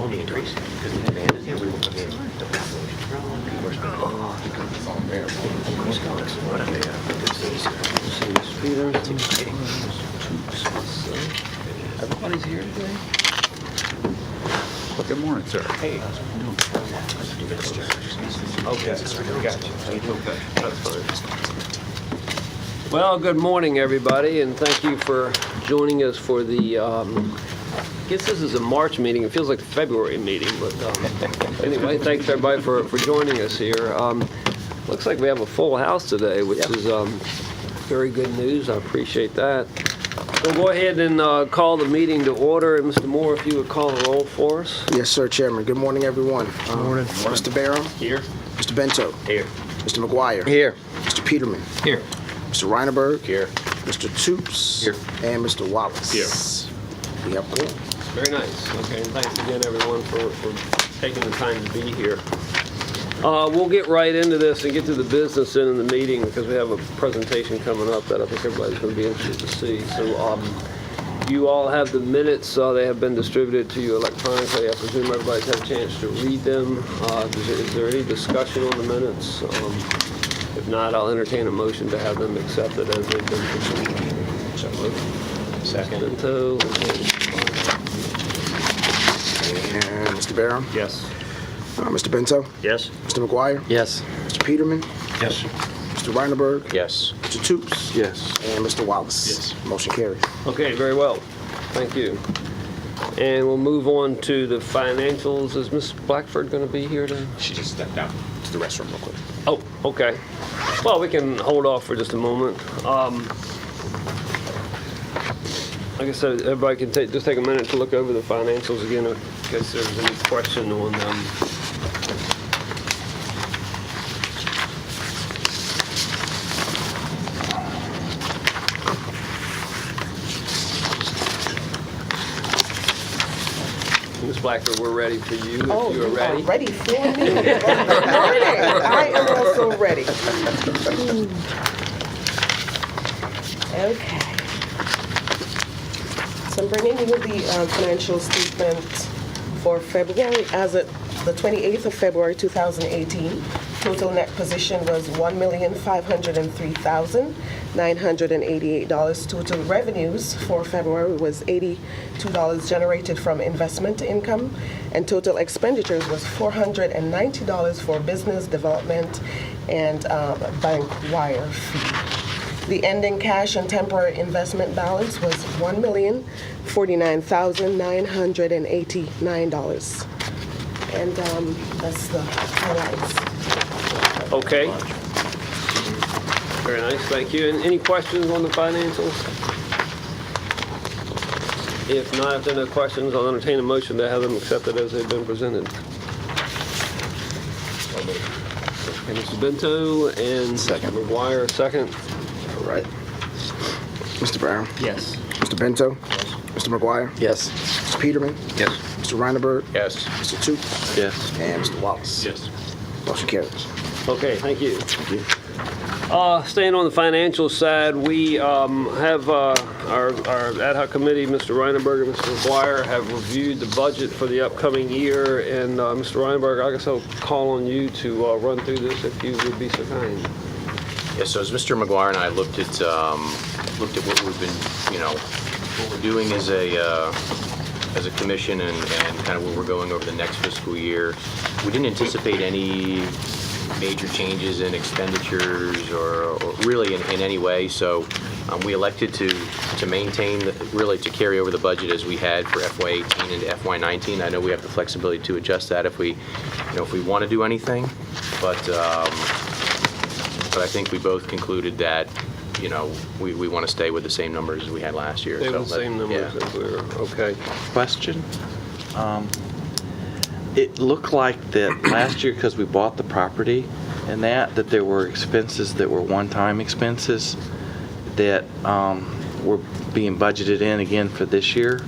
on the increase because the demand is here. We will come in the population growing, people are spending more because it's all there. Who's going? What are they? It's exciting. Everybody's here today. Well, good morning, sir. Hey. Okay. Gotcha. Okay. That's fine. Well, good morning, everybody, and thank you for joining us for the, I guess this is a March meeting. It feels like a February meeting, but anyway, thanks, everybody, for joining us here. Looks like we have a full house today, which is very good news. I appreciate that. We'll go ahead and call the meeting to order. And Mr. Moore, if you would call the roll for us. Yes, sir, Chairman. Good morning, everyone. Good morning. Mr. Barham. Here. Mr. Bento. Here. Mr. McGuire. Here. Mr. Peterman. Here. Mr. Reineberg. Here. Mr. Toops. Here. And Mr. Wallace. Here. We have four. Very nice. Okay, and thanks again, everyone, for taking the time to be here. We'll get right into this and get to the business end of the meeting because we have a presentation coming up that I think everybody's going to be interested to see. So you all have the minutes. They have been distributed to you electronically. I presume everybody's had a chance to read them. Is there any discussion on the minutes? If not, I'll entertain a motion to have them accepted as they've been presented. Second. And Mr. Barham. Yes. Mr. Bento. Yes. Mr. McGuire. Yes. Mr. Peterman. Yes. Mr. Reineberg. Yes. Mr. Toops. Yes. And Mr. Wallace. Yes. Motion carries. Okay, very well. Thank you. And we'll move on to the financials. Is Ms. Blackford going to be here today? She just stepped out to the restroom real quick. Oh, okay. Well, we can hold off for just a moment. Like I said, everybody can just take a minute to look over the financials again in case there's any question on them. Ms. Blackford, we're ready for you if Oh, you are ready. ready for me. Good morning. I am also ready. Okay. So I'm bringing you the financial statement for February as of the 28th of February 2018. Total net position was $1,503,988. Total revenues for February was $82 generated from investment income, and total expenditures was $490 for business development and bank wire fee. The ending cash and temporary investment balance was $1,049,989. And that's the highlights. Okay. Very nice, thank you. And any questions on the financials? If not, if there are no questions, I'll entertain a motion to have them accepted as they've been presented. Okay, Mr. Bento and Second. Mr. McGuire, second. All right. Mr. Barham. Yes. Mr. Bento. Mr. McGuire. Yes. Mr. Peterman. Yes. Mr. Reineberg. Yes. Mr. Toops. Yes. And Mr. Wallace. Yes. Motion carries. Okay, thank you. Thank you. Staying on the financial side, we have our ad hoc committee, Mr. Reineberg and Mr. McGuire, have reviewed the budget for the upcoming year. And Mr. Reineberg, I guess I'll call on you to run through this if you would be so kind. Yes, so as Mr. McGuire and I looked at what we've been, what we're doing as a commission and kind of where we're going over the next fiscal year, we didn't anticipate any major changes in expenditures or really in any way. So we elected to maintain, to carry over the budget as we had for FY18 and FY19. I know we have the flexibility to adjust that if we want to do anything, but I think we both concluded that, we want to stay with the same numbers as we had last year. They were So the same numbers yeah. as we were, okay. Question. It looked like that last year, because we bought the property and that there were expenses that were one-time expenses that were being budgeted in again for this year.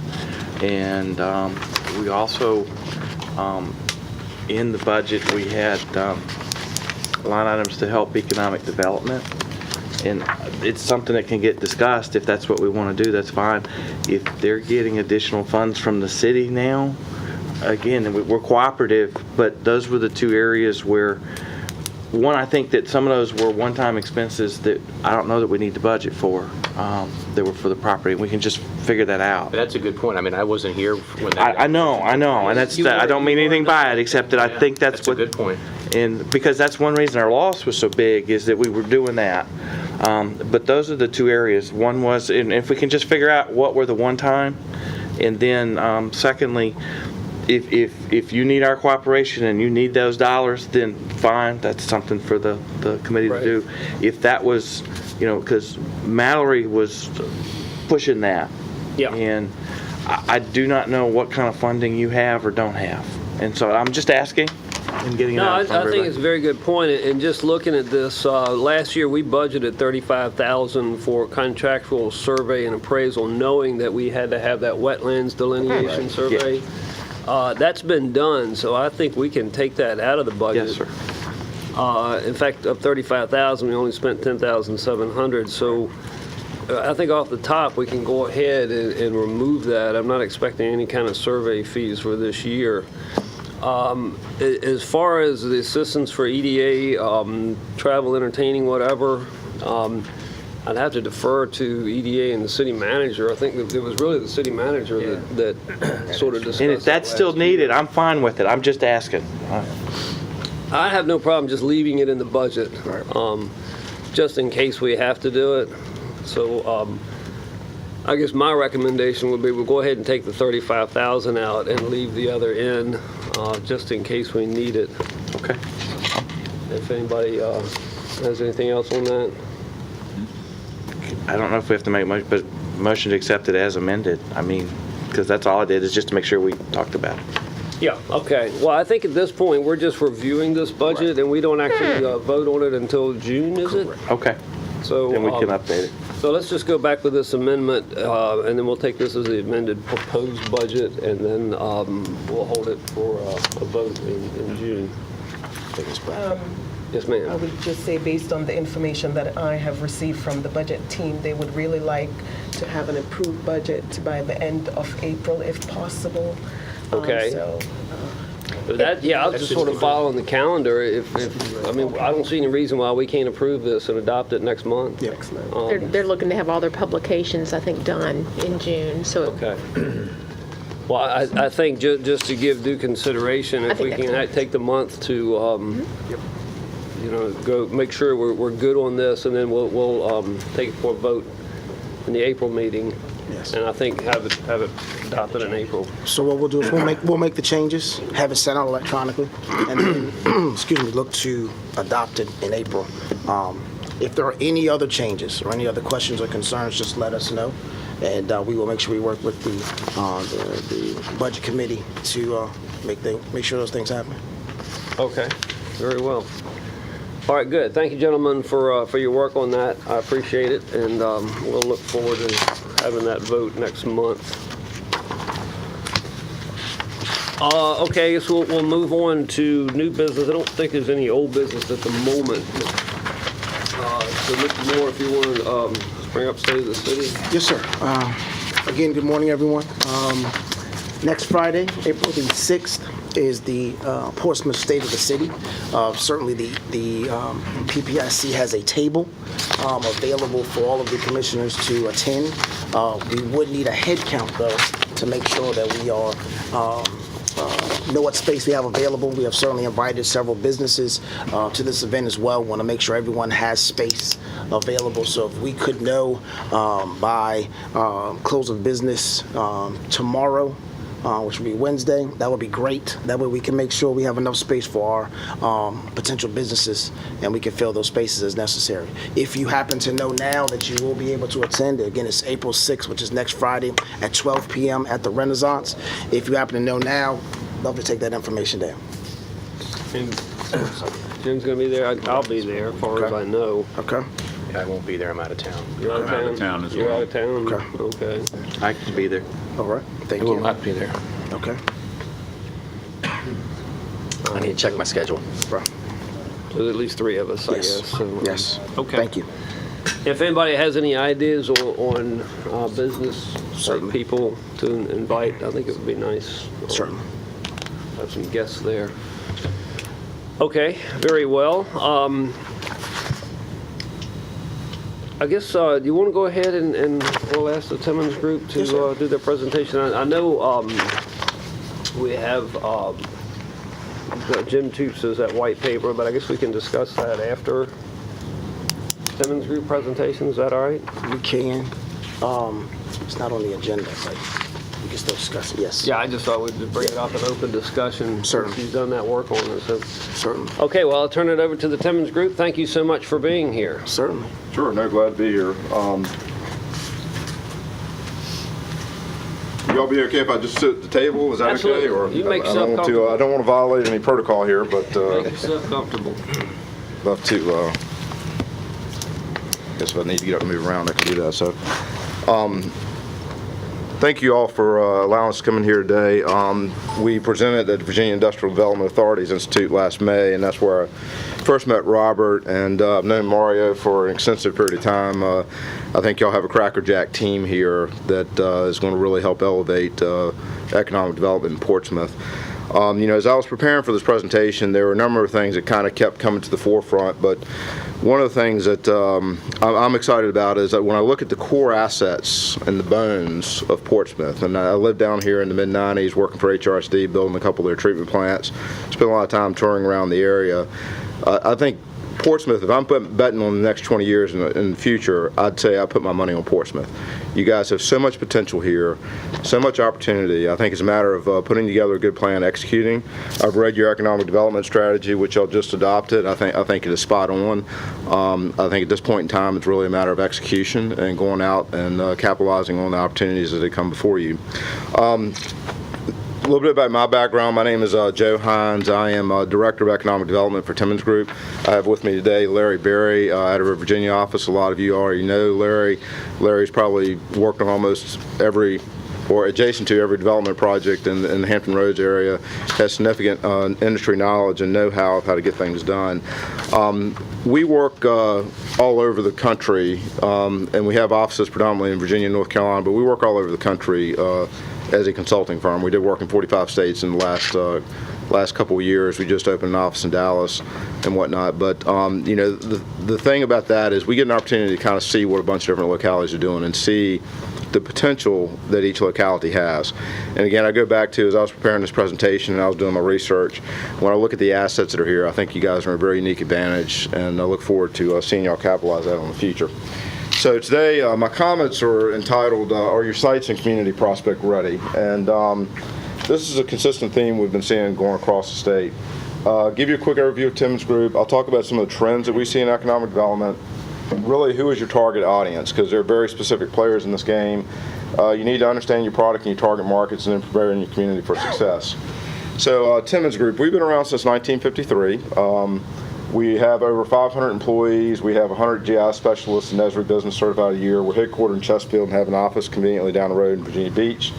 And we also, in the budget, we had line items to help economic development. And it's something that can get discussed. If that's what we want to do, that's fine. If they're getting additional funds from the city now again, we're cooperative, but those were the two areas where, one, I think that some of those were one-time expenses that I don't know that we need to budget for. That were for the property. We can just figure that out. But that's a good point. I mean, I wasn't here when that. I know, and that's, I don't mean anything by it, except that I think that's a what. good point. And because that's one reason our loss was so big, is that we were doing that. But those are the two areas. One was, and if we can just figure out what were the one-time, and then secondly, if you need our cooperation and you need those dollars, then fine, that's something for the committee to do. If that was, because Mallory was pushing that. Yeah. And I do not know what kind of funding you have or don't have. And so I'm just asking and getting it No, out I from everybody. think it's a very good point. And just looking at this, last year we budgeted $35,000 for contractual survey and appraisal, knowing that we had to have that wetlands delineation survey. That's been done, so I think we can take that out of the budget. Yes, sir. In fact, of $35,000, we only spent $10,700. So I think off the top, we can go ahead and remove that. I'm not expecting any kind of survey fees for this year. As far as the assistance for EDA, travel, entertaining, whatever, I'd have to defer to EDA and the city manager. I think that it was really the city manager that sort of discussed. And if that's still needed, I'm fine with it. I'm just asking. I have no problem just leaving it in the budget, just in case we have to do it. So I guess my recommendation would be we'll go ahead and take the $35,000 out and leave the other in, just in case we need it. Okay. If anybody has anything else on that? I don't know if we have to make much, but motion to accept it as amended. I mean, because that's all I did, is just to make sure we talked about it. Yeah, okay. Well, I think at this point, we're just reviewing this budget, and we don't actually vote on it until June, is it? Okay. So Then we can update it. So let's just go back with this amendment, and then we'll take this as the amended proposed budget, and then we'll hold it for a vote in June. Yes, I ma'am. would just say, based on the information that I have received from the budget team, they would really like to have an approved budget by the end of April, if possible. Okay. So, That, yeah, I was just sort of following the calendar. I mean, I don't see any reason why we can't approve this and adopt it next month. Yeah. They're looking to have all their publications, I think, done in June, so. Okay. Well, I think just to give due consideration, if we think can that's take the month to, go make sure we're good on this, and then we'll take it for a vote in the April meeting. Yes. And I think have it adopted in April. So what we'll do is we'll make the changes, have it sent out electronically, and then, look to adopt it in April. If there are any other changes or any other questions or concerns, just let us know, and we will make sure we work with the budget committee to make sure those things happen. Okay, very well. All right, good. Thank you, gentlemen, for your work on that. I appreciate it, and we'll look forward to having that vote next month. Okay, so we'll move on to new business. I don't think there's any old business at the moment. So, Mr. Moore, if you want to bring up State of the City. Yes, sir. Again, good morning, everyone. Next Friday, April the 6th, is the Portsmouth State of the City. Certainly the PPIC has a table available for all of the commissioners to attend. We would need a head count, though, to make sure that we are know what space we have available. We have certainly invited several businesses to this event as well. Want to make sure everyone has space available. So if we could know by close of business tomorrow, which will be Wednesday, that would be great. That way we can make sure we have enough space for our potential businesses, and we can fill those spaces as necessary. If you happen to know now that you will be able to attend, again, it's April 6th, which is next Friday at 12 p.m. at the Renaissance. If you happen to know now, love to take that information down. And Jim's going to be there. I'll be there, as far as I know. Okay? I won't be there. I'm out of town. You're out of town? out of town as You're well. out of town? Okay. Okay. I can be there. All right. Thank I you. will not be there. Okay. I need to check my schedule. Bro. There's at least three of us, I Yes. guess. So, Yes. Okay. Thank you. If anybody has any ideas on business Certainly. people to invite, I think it would be nice. Certainly. have some guests there. Okay, very well. I guess, do you want to go ahead and we'll ask the Timmons Group to Yes, sir. do their presentation? I know we have Jim Toops' that white paper, but I guess we can discuss that after Timmons Group presentation. Is that all right? We can. It's not on the agenda, but we can still discuss it, yes. Yeah, I just thought we'd bring it up in open discussion. Certainly. Since you've done that work on it. So. Certainly. Okay, well, I'll turn it over to the Timmons Group. Thank you so much for being here. Certainly. Sure, no, glad to be here. Y'all be okay if I just sit at the table? Is that Absolutely. okay? Or You make I yourself don't want to. comfortable. I don't want to violate any protocol here, but Make yourself comfortable. love to. Guess if I need to get up and move around, I can do that. So, thank you all for allowing us to come in here today. We presented at the Virginia Industrial Development Authorities Institute last May, and that's where I first met Robert, and I've known Mario for an extensive period of time. I think y'all have a crackerjack team here that is going to really help elevate economic development in Portsmouth. As I was preparing for this presentation, there were a number of things that kind of kept coming to the forefront, but one of the things that I'm excited about is that when I look at the core assets and the bones of Portsmouth, and I lived down here in the mid-'90s working for HRSD, building a couple of their treatment plants, spent a lot of time touring around the area. I think Portsmouth, if I'm betting on the next 20 years in the future, I'd say I put my money on Portsmouth. You guys have so much potential here, so much opportunity. I think it's a matter of putting together a good plan, executing. I've read your economic development strategy, which y'all just adopted. I think it is spot on. I think at this point in time, it's really a matter of execution and going out and capitalizing on the opportunities as they come before you. A little bit about my background. My name is Joe Hines. I am Director of Economic Development for Timmons Group. I have with me today Larry Berry out of our Virginia office. A lot of you already know Larry. Larry's probably worked on almost every or adjacent to every development project in the Hampton Roads area, has significant industry knowledge and know-how of how to get things done. We work all over the country, and we have offices predominantly in Virginia and North Carolina, but we work all over the country as a consulting firm. We did work in 45 states in the last couple of years. We just opened an office in Dallas and whatnot. But the thing about that is we get an opportunity to kind of see what a bunch of different localities are doing and see the potential that each locality has. And again, I go back to, as I was preparing this presentation and I was doing my research, when I look at the assets that are here, I think you guys are in a very unique advantage, and I look forward to seeing y'all capitalize that on the future. So today, my comments are entitled, Are Your Sites and Community Prospect Ready? And this is a consistent theme we've been seeing going across the state. Give you a quick overview of Timmons Group. I'll talk about some of the trends that we see in economic development. Really, who is your target audience? Because there are very specific players in this game. You need to understand your product and your target markets and then preparing your community for success. So Timmons Group, we've been around since 1953. We have over 500 employees. We have 100 GI specialists and Esri Business Certified a year. We're headquartered in Chesterfield and have an office conveniently down the road in Virginia Beach.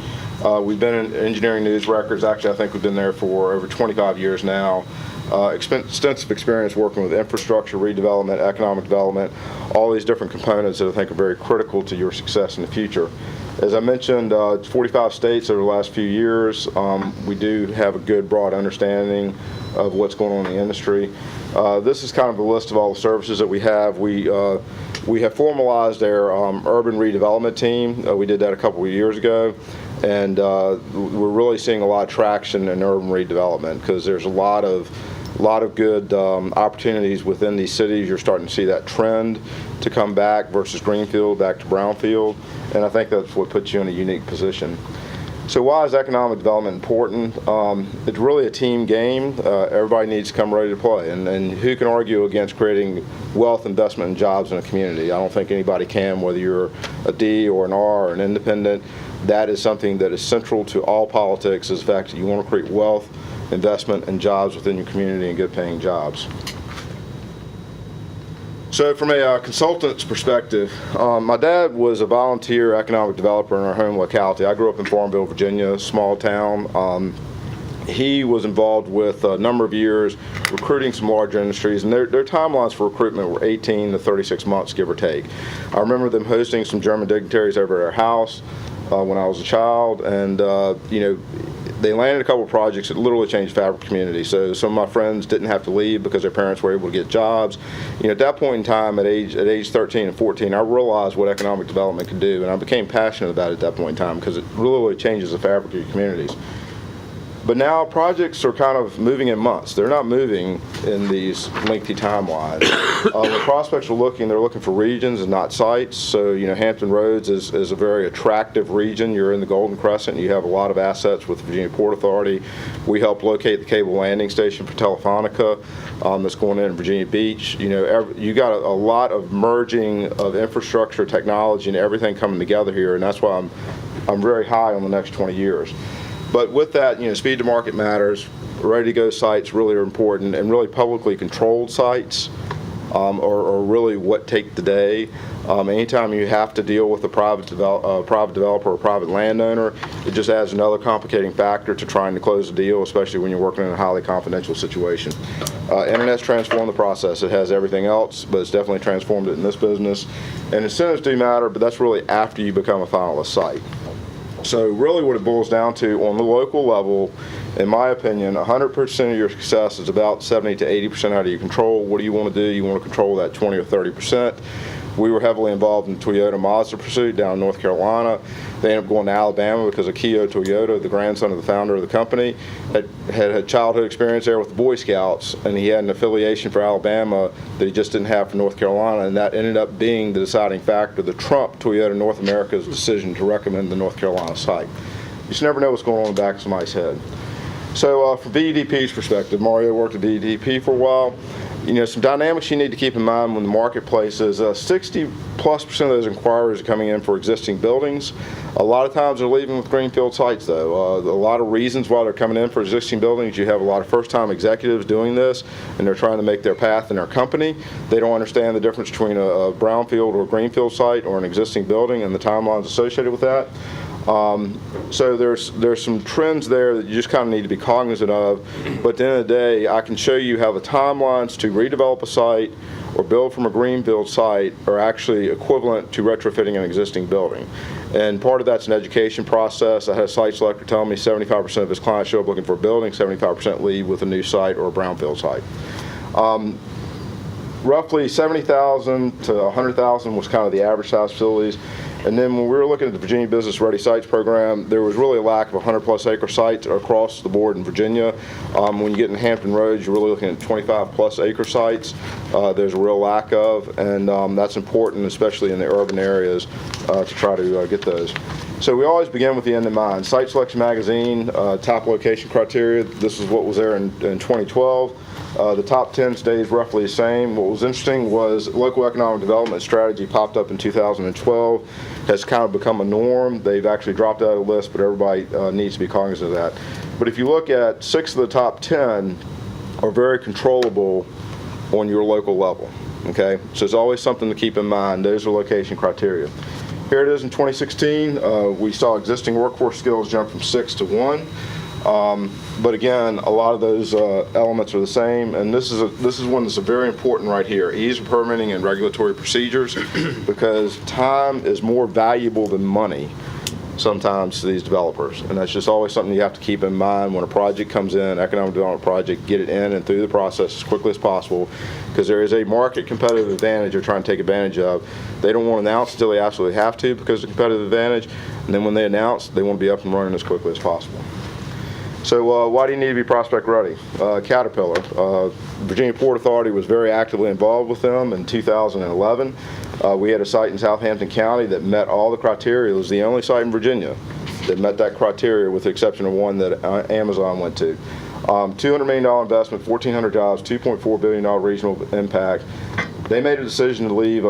We've been in Engineering News Records. Actually, I think we've been there for over 25 years now. Extensive experience working with infrastructure, redevelopment, economic development, all these different components that I think are very critical to your success in the future. As I mentioned, 45 states over the last few years. We do have a good broad understanding of what's going on in the industry. This is kind of a list of all the services that we have. We have formalized our urban redevelopment team. We did that a couple of years ago, and we're really seeing a lot of traction in urban redevelopment because there's a lot of good opportunities within these cities. You're starting to see that trend to come back versus greenfield, back to brownfield, and I think that's what puts you in a unique position. So why is economic development important? It's really a team game. Everybody needs to come ready to play, and who can argue against creating wealth, investment, and jobs in a community? I don't think anybody can, whether you're a D or an R or an independent. That is something that is central to all politics, is the fact that you want to create wealth, investment, and jobs within your community and good paying jobs. So from a consultant's perspective, my dad was a volunteer economic developer in our home locality. I grew up in Farmville, Virginia, small town. He was involved with a number of years recruiting some larger industries, and their timelines for recruitment were 18 to 36 months, give or take. I remember them hosting some German dignitaries over at our house when I was a child, and they landed a couple of projects that literally changed the fabric of the community. So some of my friends didn't have to leave because their parents were able to get jobs. At that point in time, at age 13 and 14, I realized what economic development could do, and I became passionate about it at that point in time because it really changes the fabric of your communities. But now projects are kind of moving in months. They're not moving in these lengthy timelines. When prospects are looking, they're looking for regions and not sites. So, Hampton Roads is a very attractive region. You're in the Golden Crescent. You have a lot of assets with the Virginia Port Authority. We helped locate the cable landing station for Telefonica that's going in Virginia Beach. You got a lot of merging of infrastructure, technology, and everything coming together here, and that's why I'm very high on the next 20 years. But with that, speed to market matters. Ready-to-go sites really are important, and really publicly controlled sites are really what take the day. Anytime you have to deal with a private developer or private landowner, it just adds another complicating factor to trying to close a deal, especially when you're working in a highly confidential situation. Internet's transformed the process. It has everything else, but it's definitely transformed it in this business. And incentives do matter, but that's really after you become a finalist site. So really what it boils down to on the local level, in my opinion, 100% of your success is about 70 to 80% out of your control. What do you want to do? You want to control that 20 or 30%. We were heavily involved in the Toyota Mazda pursuit down in North Carolina. They ended up going to Alabama because Akio Toyota, the grandson of the founder of the company, had childhood experience there with the Boy Scouts, and he had an affiliation for Alabama that he just didn't have for North Carolina, and that ended up being the deciding factor that trumped Toyota North America's decision to recommend the North Carolina site. You just never know what's going on in the back of somebody's head. So from VEDP's perspective, Mario worked at VEDP for a while. Some dynamics you need to keep in mind when the marketplace is 60+% of those inquiries are coming in for existing buildings. A lot of times they're leaving with greenfield sites, though. A lot of reasons why they're coming in for existing buildings. You have a lot of first-time executives doing this, and they're trying to make their path in their company. They don't understand the difference between a brownfield or a greenfield site or an existing building and the timelines associated with that. So there's some trends there that you just kind of need to be cognizant of. But at the end of the day, I can show you how the timelines to redevelop a site or build from a greenfield site are actually equivalent to retrofitting an existing building. And part of that's an education process. I had a site selector tell me 75% of his clients show up looking for a building, 75% leave with a new site or a brownfield site. Roughly 70,000 to 100,000 was kind of the average size facilities. And then when we were looking at the Virginia Business Ready Sites program, there was really a lack of 100+ acre sites across the board in Virginia. When you get in Hampton Roads, you're really looking at 25+ acre sites. There's a real lack of, and that's important, especially in the urban areas, to try to get those. So we always begin with the end in mind. Site Selection Magazine, top location criteria. This is what was there in 2012. The top 10 stays roughly the same. What was interesting was local economic development strategy popped up in 2012, has kind of become a norm. They've actually dropped out of the list, but everybody needs to be cognizant of that. But if you look at 6 of the top 10 are very controllable on your local level, okay? So it's always something to keep in mind. Those are location criteria. Here it is in 2016. We saw existing workforce skills jump from 6 to 1. But again, a lot of those elements are the same, and this is one that's very important right here: ease of permitting and regulatory procedures, because time is more valuable than money sometimes to these developers, and that's just always something you have to keep in mind when a project comes in, economic development project. Get it in and through the process as quickly as possible, because there is a market competitive advantage they're trying to take advantage of. They don't want to announce until they absolutely have to because of the competitive advantage, and then when they announce, they want to be up and running as quickly as possible. So why do you need to be prospect ready? Caterpillar. Virginia Port Authority was very actively involved with them in 2011. We had a site in Southampton County that met all the criteria. It was the only site in Virginia that met that criteria, with the exception of one that Amazon went to. $200 million investment, 1,400 jobs, $2.4 billion regional impact. They made a decision to leave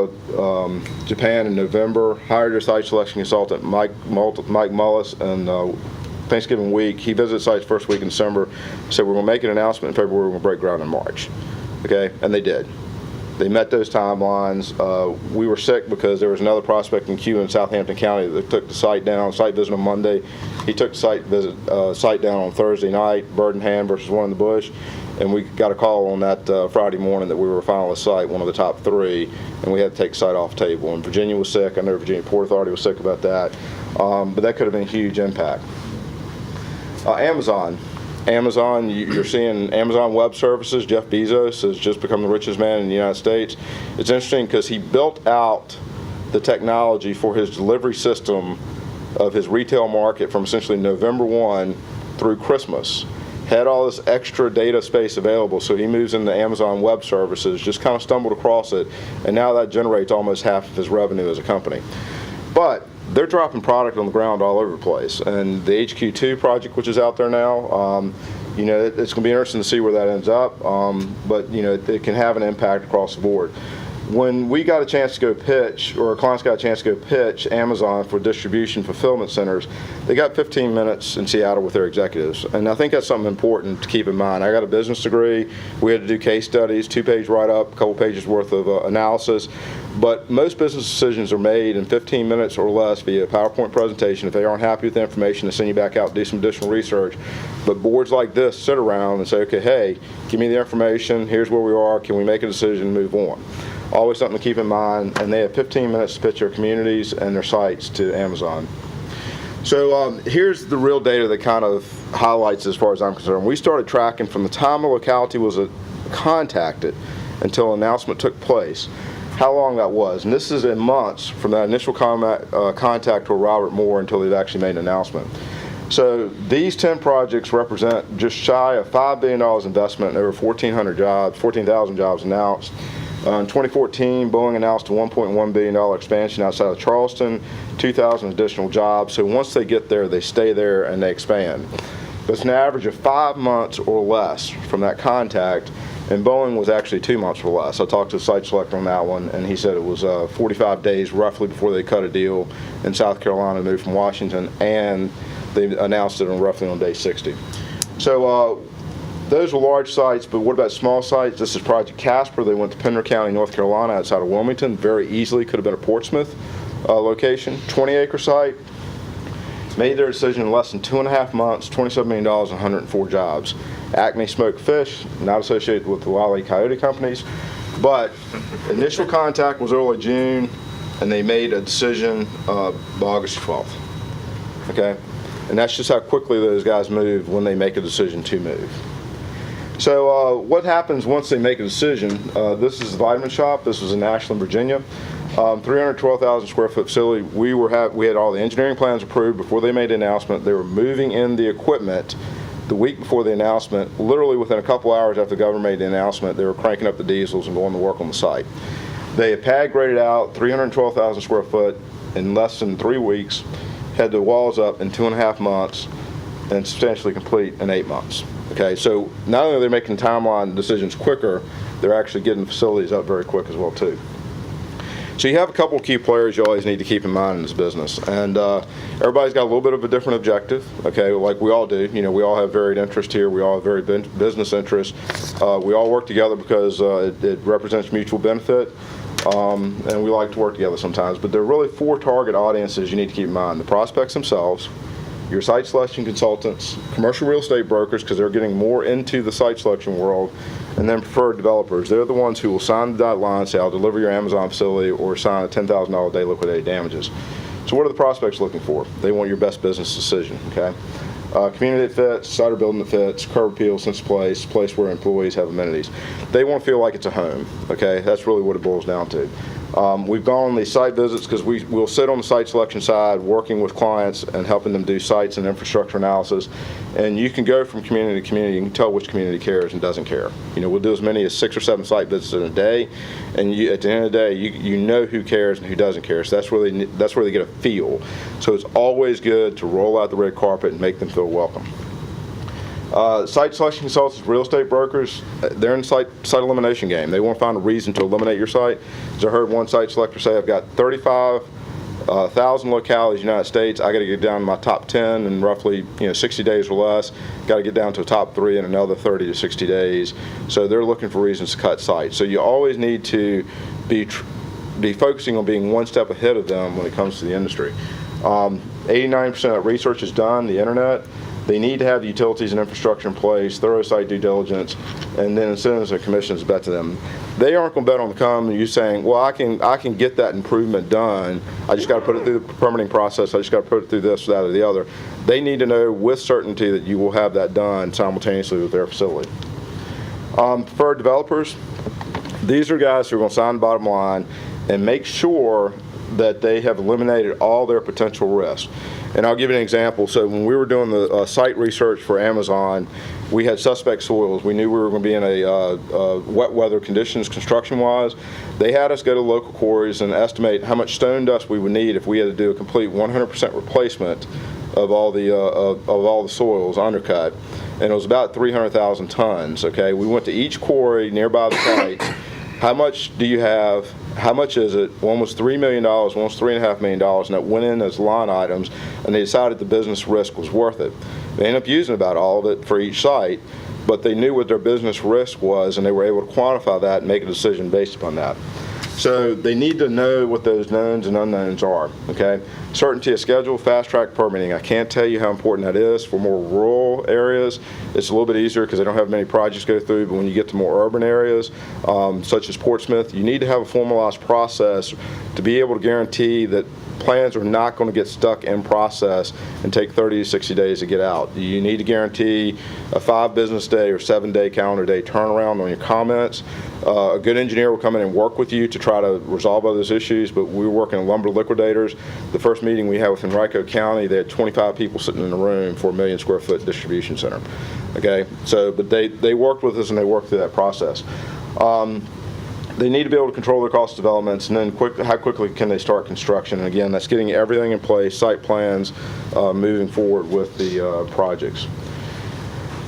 Japan in November, hired their site selection consultant, Mike Mullis, and Thanksgiving week. He visited sites first week in December, said we're going to make an announcement in February, we're going to break ground in March. Okay, and they did. They met those timelines. We were sick because there was another prospect in queue in Southampton County that took the site down, site visit on Monday. He took the site down on Thursday night, bird in hand versus one in the bush, and we got a call on that Friday morning that we were a finalist site, one of the top 3, and we had to take the site off the table. And Virginia was sick. I know Virginia Port Authority was sick about that, but that could have been a huge impact. Amazon. Amazon, you're seeing Amazon Web Services. Jeff Bezos has just become the richest man in the United States. It's interesting because he built out the technology for his delivery system of his retail market from essentially November 1 through Christmas. Had all this extra data space available, so he moves into Amazon Web Services, just kind of stumbled across it, and now that generates almost half of his revenue as a company. But they're dropping product on the ground all over the place, and the HQ2 project, which is out there now, you know, it's going to be interesting to see where that ends up, but you know, it can have an impact across the board. When we got a chance to go pitch, or our clients got a chance to go pitch Amazon for distribution fulfillment centers, they got 15 minutes in Seattle with their executives. And I think that's something important to keep in mind. I got a business degree. We had to do case studies, 2-page write-up, a couple pages worth of analysis. But most business decisions are made in 15 minutes or less via a PowerPoint presentation. If they aren't happy with the information, they send you back out to do some additional research. But boards like this sit around and say, okay, hey, give me the information. Here's where we are. Can we make a decision and move on? Always something to keep in mind, and they have 15 minutes to pitch their communities and their sites to Amazon. So here's the real data that kind of highlights as far as I'm concerned. We started tracking from the time a locality was contacted until announcement took place, how long that was. And this is in months from that initial contact to Robert Moore until they've actually made an announcement. So these 10 projects represent just shy of $5 billion investment and over 14,000 jobs announced. In 2014, Boeing announced a $1.1 billion expansion outside of Charleston, 2,000 additional jobs. So once they get there, they stay there and they expand. But it's an average of 5 months or less from that contact, and Boeing was actually 2 months or less. I talked to the site selector on that one, and he said it was 45 days roughly before they cut a deal in South Carolina, moved from Washington, and they announced it roughly on day 60. So those were large sites, but what about small sites? This is Project Casper. They went to Pender County, North Carolina, outside of Wilmington. Very easily could have been a Portsmouth location. 20-acre site. Made their decision in less than 2.5 months, $27 million, and 104 jobs. Acme Smoked Fish, not associated with the Wile E. Coyote companies, but initial contact was early June, and they made a decision by August 12th. Okay? And that's just how quickly those guys move when they make a decision to move. So what happens once they make a decision? This is the Vitamin Shop. This was in Ashland, Virginia. 312,000 square foot facility. We had all the engineering plans approved before they made the announcement. They were moving in the equipment the week before the announcement. Literally within a couple hours after the governor made the announcement, they were cranking up the diesels and going to work on the site. They had pad graded out 312,000 square foot in less than 3 weeks, had the walls up in 2.5 months, and substantially complete in 8 months. Okay, so not only are they making timeline decisions quicker, they're actually getting the facilities up very quick as well too. So you have a couple of key players you always need to keep in mind in this business, and everybody's got a little bit of a different objective. Okay, like we all do. You know, we all have varied interest here. We all have varied business interests. We all work together because it represents mutual benefit, and we like to work together sometimes. But there are really 4 target audiences you need to keep in mind: the prospects themselves, your site selection consultants, commercial real estate brokers, because they're getting more into the site selection world, and then preferred developers. They're the ones who will sign the dotted line and say, I'll deliver your Amazon facility, or sign a $10,000 a day liquidated damages. So what are the prospects looking for? They want your best business decision, okay? Community that fits, site or building that fits, curb appeal, sense of place where employees have amenities. They want to feel like it's a home, okay? That's really what it boils down to. We've gone on these site visits because we'll sit on the site selection side working with clients and helping them do sites and infrastructure analysis. And you can go from community to community. You can tell which community cares and doesn't care. You know, we'll do as many as 6 or 7 site visits in a day, and at the end of the day, you know who cares and who doesn't care. So that's where they get a feel. So it's always good to roll out the red carpet and make them feel welcome. Site selection consultants, real estate brokers, they're in site elimination game. They want to find a reason to eliminate your site. As I heard one site selector say, I've got 35,000 localities in the United States. I got to get down to my top 10 in roughly 60 days or less. Got to get down to a top 3 in another 30 to 60 days. So they're looking for reasons to cut sites. So you always need to be focusing on being one step ahead of them when it comes to the industry. 89% of research is done, the internet. They need to have the utilities and infrastructure in place, thorough site due diligence, and then incentives and commissions bet to them. They aren't going to bet on the come and you saying, well, I can get that improvement done. I just got to put it through the permitting process. I just got to put it through this, that, or the other. They need to know with certainty that you will have that done simultaneously with their facility. For developers, these are guys who are going to sign the bottom line and make sure that they have eliminated all their potential risks. And I'll give you an example. So when we were doing the site research for Amazon, we had suspect soils. We knew we were going to be in a wet weather conditions construction-wise. They had us go to local quarries and estimate how much stone dust we would need if we had to do a complete 100% replacement of all the soils undercut. And it was about 300,000 tons. Okay, we went to each quarry nearby the sites. How much do you have? How much is it? One was $3 million, one was $3.5 million, and that went in as line items, and they decided the business risk was worth it. They ended up using about all of it for each site, but they knew what their business risk was, and they were able to quantify that and make a decision based upon that. So they need to know what those knowns and unknowns are, okay? Certainty of schedule, fast-track permitting. I can't tell you how important that is. For more rural areas, it's a little bit easier because they don't have many projects to go through, but when you get to more urban areas, such as Portsmouth, you need to have a formalized process to be able to guarantee that plans are not going to get stuck in process and take 30 to 60 days to get out. You need to guarantee a 5 business day or 7 day calendar day turnaround on your comments. A good engineer will come in and work with you to try to resolve all those issues, but we were working on lumber liquidators. The first meeting we had with Henrico County, they had 25 people sitting in the room for a 1 million square foot distribution center. Okay, so, but they worked with us and they worked through that process. They need to be able to control their cost developments, and then how quickly can they start construction? And again, that's getting everything in place, site plans, moving forward with the projects.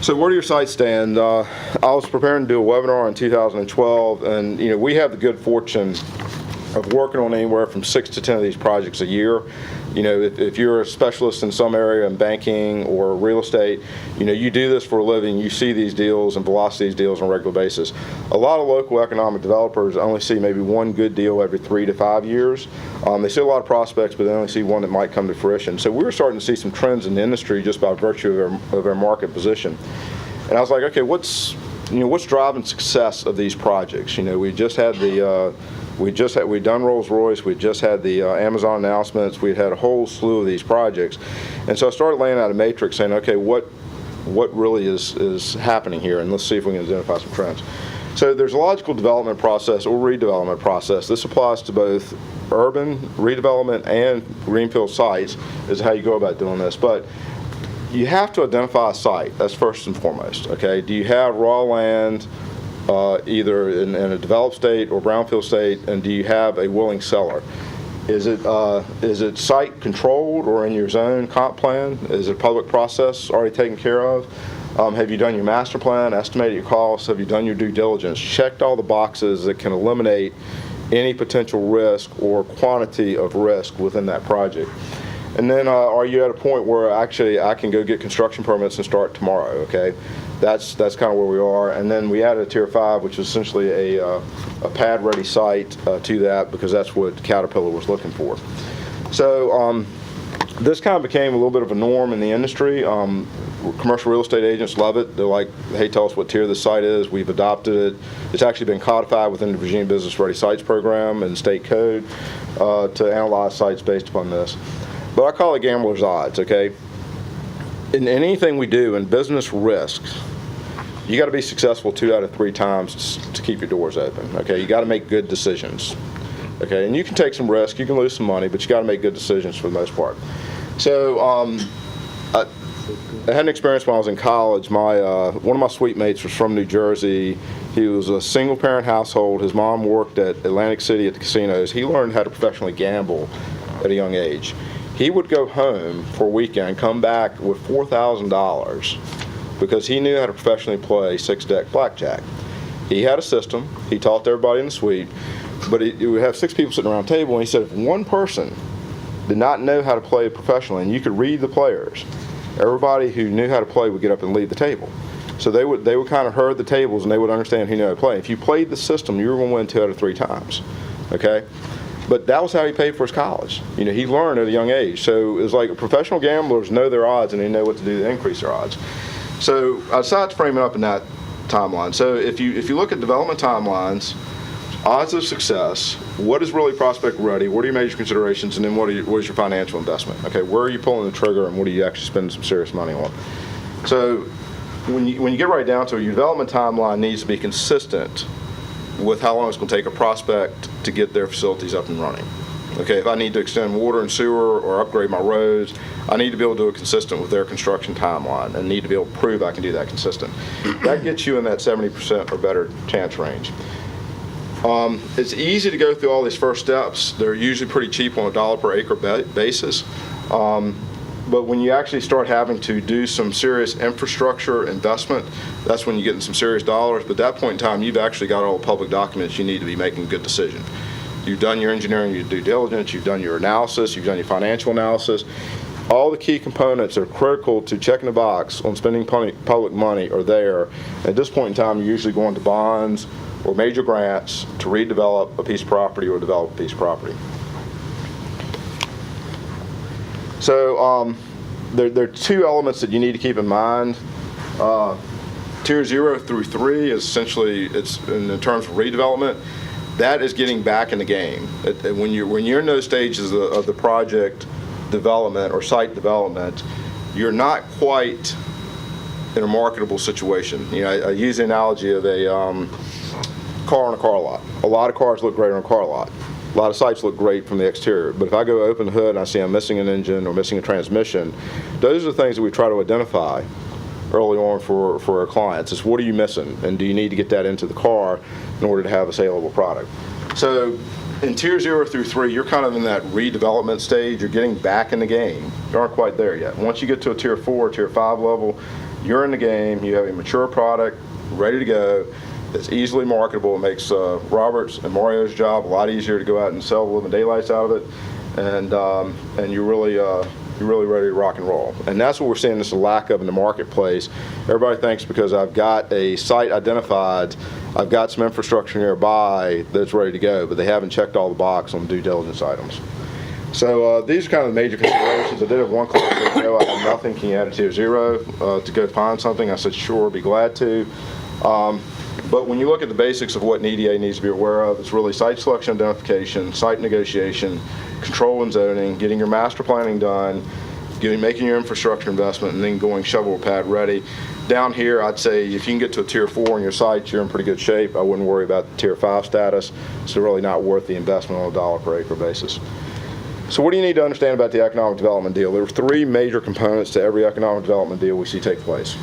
So where do your sites stand? I was preparing to do a webinar in 2012, and we have the good fortune of working on anywhere from 6 to 10 of these projects a year. If you're a specialist in some area in banking or real estate, you do this for a living, you see these deals and velocity these deals on a regular basis. A lot of local economic developers only see maybe one good deal every 3 to 5 years. They see a lot of prospects, but they only see one that might come to fruition. So we were starting to see some trends in the industry just by virtue of our market position. And I was like, okay, what's driving success of these projects? We just had we'd done Rolls-Royce, we just had the Amazon announcements, we'd had a whole slew of these projects. And so I started laying out a matrix saying, okay, what really is happening here, and let's see if we can identify some trends. So there's a logical development process or redevelopment process. This applies to both urban redevelopment and greenfield sites, is how you go about doing this. But you have to identify a site. That's first and foremost, okay? Do you have raw land, either in a developed state or brownfield state, and do you have a willing seller? Is it site controlled or in your zone comp plan? Is it a public process already taken care of? Have you done your master plan, estimated your costs? Have you done your due diligence? Checked all the boxes that can eliminate any potential risk or quantity of risk within that project? And then are you at a point where actually I can go get construction permits and start tomorrow, okay? That's kind of where we are. And then we added a Tier 5, which is essentially a pad-ready site to that, because that's what Caterpillar was looking for. So this kind of became a little bit of a norm in the industry. Commercial real estate agents love it. They're like, hey, tell us what tier this site is. We've adopted it. It's actually been codified within the Virginia Business Ready Sites program and state code to analyze sites based upon this. But I call it gambler's odds, okay? In anything we do in business risks, you got to be successful 2 out of 3 times to keep your doors open, okay? You got to make good decisions, okay? And you can take some risk, you can lose some money, but you got to make good decisions for the most part. So I had an experience when I was in college. One of my suite mates was from New Jersey. He was a single-parent household. His mom worked at Atlantic City at the casinos. He learned how to professionally gamble at a young age. He would go home for a weekend, come back with $4,000 because he knew how to professionally play 6-deck blackjack. He had a system. He taught everybody in the suite, but he would have 6 people sitting around a table, and he said if one person did not know how to play professionally, and you could read the players, everybody who knew how to play would get up and leave the table. So they would kind of herd the tables, and they would understand who knew how to play. If you played the system, you were going to win 2 out of 3 times, okay? But that was how he paid for his college. You know, he learned at a young age. So it was like professional gamblers know their odds and they know what to do to increase their odds. So I decided to frame it up in that timeline. So if you look at development timelines, odds of success, what is really prospect ready, what are your major considerations, and then what is your financial investment? Okay, where are you pulling the trigger and what are you actually spending some serious money on? So when you get right down to it, your development timeline needs to be consistent with how long it's going to take a prospect to get their facilities up and running. Okay, if I need to extend water and sewer or upgrade my roads, I need to be able to do it consistent with their construction timeline and need to be able to prove I can do that consistent. That gets you in that 70% or better chance range. It's easy to go through all these first steps. They're usually pretty cheap on a dollar per acre basis. But when you actually start having to do some serious infrastructure investment, that's when you get in some serious dollars. But at that point in time, you've actually got all the public documents you need to be making a good decision. You've done your engineering, your due diligence, you've done your analysis, you've done your financial analysis. All the key components that are critical to checking the box on spending public money are there. At this point in time, you're usually going to bonds or major grants to redevelop a piece of property or develop a piece of property. So there are two elements that you need to keep in mind. Tier 0 through 3 is essentially, it's in terms of redevelopment, that is getting back in the game. When you're in those stages of the project development or site development, you're not quite in a marketable situation. You know, I use the analogy of a car on a car lot. A lot of cars look great on a car lot. A lot of sites look great from the exterior, but if I go open the hood and I see I'm missing an engine or missing a transmission, those are the things that we try to identify early on for our clients. Is what are you missing, and do you need to get that into the car in order to have a saleable product? So in tier 0 through 3, you're kind of in that redevelopment stage. You're getting back in the game. You aren't quite there yet. Once you get to a tier 4, tier 5 level, you're in the game. You have a mature product ready to go. It's easily marketable. It makes Robert's and Mario's job a lot easier to go out and sell the living daylights out of it, and you're really ready to rock and roll. And that's what we're seeing this lack of in the marketplace. Everybody thinks because I've got a site identified, I've got some infrastructure nearby that's ready to go, but they haven't checked all the box on due diligence items. So these are kind of the major considerations. I did have one client say, "No, I have nothing. Can you add it to tier 0 to go find something?" I said, "Sure, be glad to." But when you look at the basics of what an EDA needs to be aware of, it's really site selection identification, site negotiation, control and zoning, getting your master planning done, making your infrastructure investment, and then going shovel pad ready. Down here, I'd say if you can get to a tier 4 on your site, you're in pretty good shape. I wouldn't worry about the tier 5 status. It's really not worth the investment on a dollar per acre basis. So what do you need to understand about the economic development deal? There are 3 major components to every economic development deal we see take place.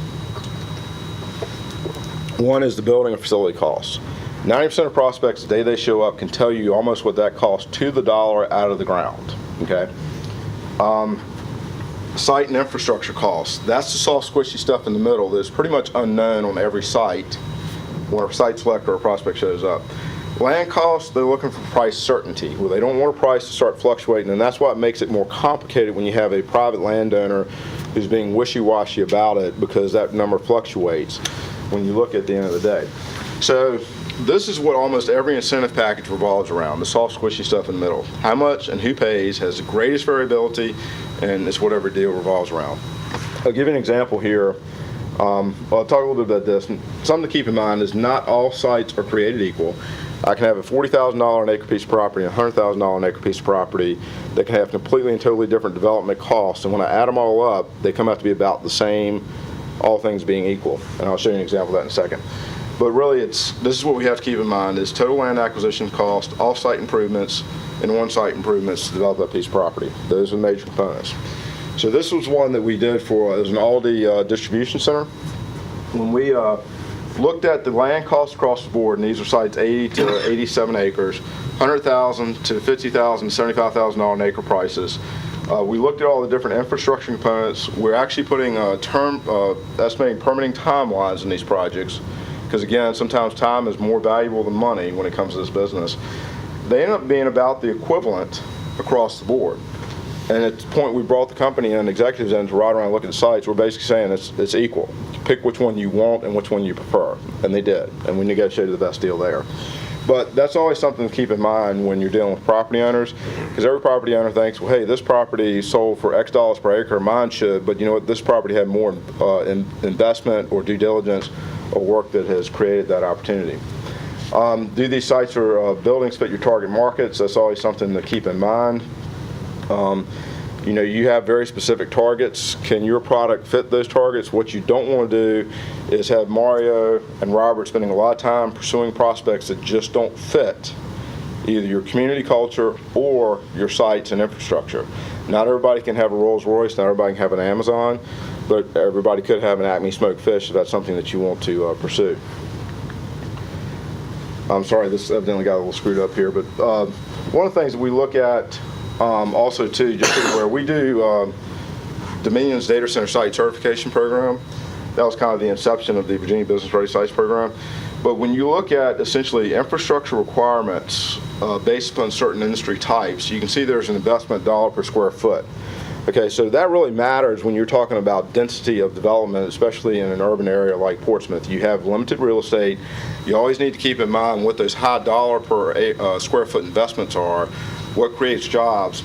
One is the building and facility costs. 90% of prospects, the day they show up, can tell you almost what that costs to the dollar out of the ground, okay? Site and infrastructure costs. That's the soft, squishy stuff in the middle that's pretty much unknown on every site when a site selector or a prospect shows up. Land costs, they're looking for price certainty. Well, they don't want a price to start fluctuating, and that's what makes it more complicated when you have a private landowner who's being wishy-washy about it, because that number fluctuates when you look at the end of the day. So this is what almost every incentive package revolves around, the soft, squishy stuff in the middle. How much and who pays has the greatest variability, and it's what every deal revolves around. I'll give you an example here. I'll talk a little bit about this. Something to keep in mind is not all sites are created equal. I can have a $40,000 an acre piece of property and a $100,000 an acre piece of property that can have completely and totally different development costs, and when I add them all up, they come out to be about the same, all things being equal. And I'll show you an example of that in a second. But really, this is what we have to keep in mind, is total land acquisition cost, off-site improvements, and on-site improvements to develop that piece of property. Those are the major components. So this was one that we did for, it was an Aldi distribution center. When we looked at the land costs across the board, and these are sites 80 to 87 acres, $100,000 to $50,000, $75,000 an acre prices. We looked at all the different infrastructure components. We're actually putting estimating permitting timelines in these projects, because again, sometimes time is more valuable than money when it comes to this business. They end up being about the equivalent across the board. And at the point we brought the company in, executives in to ride around and look at the sites, we're basically saying it's equal. Pick which one you want and which one you prefer. And they did. And we negotiated the best deal there. But that's always something to keep in mind when you're dealing with property owners, because every property owner thinks, well, hey, this property sold for X dollars per acre, mine should, but you know what, this property had more investment or due diligence or work that has created that opportunity. Do these sites or buildings fit your target markets? That's always something to keep in mind. You know, you have very specific targets. Can your product fit those targets? What you don't want to do is have Mario and Robert spending a lot of time pursuing prospects that just don't fit either your community culture or your sites and infrastructure. Not everybody can have a Rolls Royce, not everybody can have an Amazon, but everybody could have an Acme smoked fish if that's something that you want to pursue. I'm sorry, this evidently got a little screwed up here, but one of the things that we look at also too, just so where we do Dominion's Data Center Site Certification Program. That was kind of the inception of the Virginia Business Ready Sites Program. But when you look at essentially infrastructure requirements based upon certain industry types, you can see there's an investment dollar per square foot. Okay, so that really matters when you're talking about density of development, especially in an urban area like Portsmouth. You have limited real estate. You always need to keep in mind what those high dollar per square foot investments are, what creates jobs.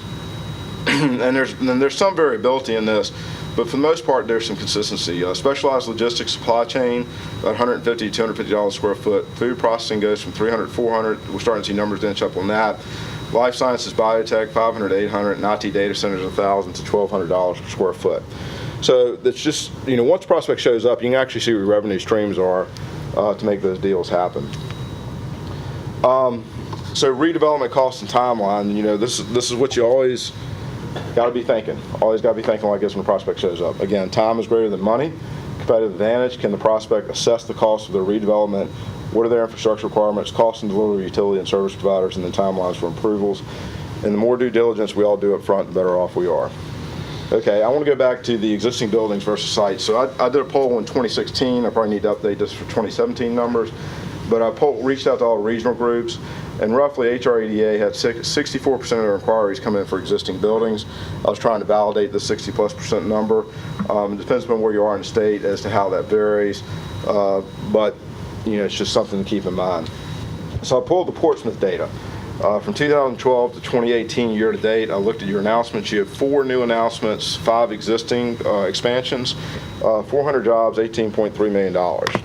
And there's some variability in this, but for the most part, there's some consistency. Specialized logistics supply chain, about $150 to $250 a square foot. Food processing goes from $300 to $400. We're starting to see numbers inch up on that. Life sciences, biotech, $500 to $800, and IT data centers, $1,000 to $1,200 per square foot. So it's just, you know, once a prospect shows up, you can actually see what your revenue streams are to make those deals happen. So redevelopment costs and timeline, you know, this is what you always got to be thinking. Always got to be thinking like this when a prospect shows up. Again, time is greater than money. Competitive advantage, can the prospect assess the cost of their redevelopment? What are their infrastructure requirements, cost and delivery, utility and service providers, and then timelines for approvals. And the more due diligence we all do up front, the better off we are. Okay, I want to go back to the existing buildings versus sites. So I did a poll in 2016. I probably need to update this for 2017 numbers. But I reached out to all regional groups, and roughly HREDA had 64% of their inquiries come in for existing buildings. I was trying to validate the 60+% number. It depends upon where you are in the state as to how that varies, but you know, it's just something to keep in mind. So I pulled the Portsmouth data. From 2012 to 2018 year to date, I looked at your announcements. You have 4 new announcements, 5 existing expansions, 400 jobs, $18.3 million,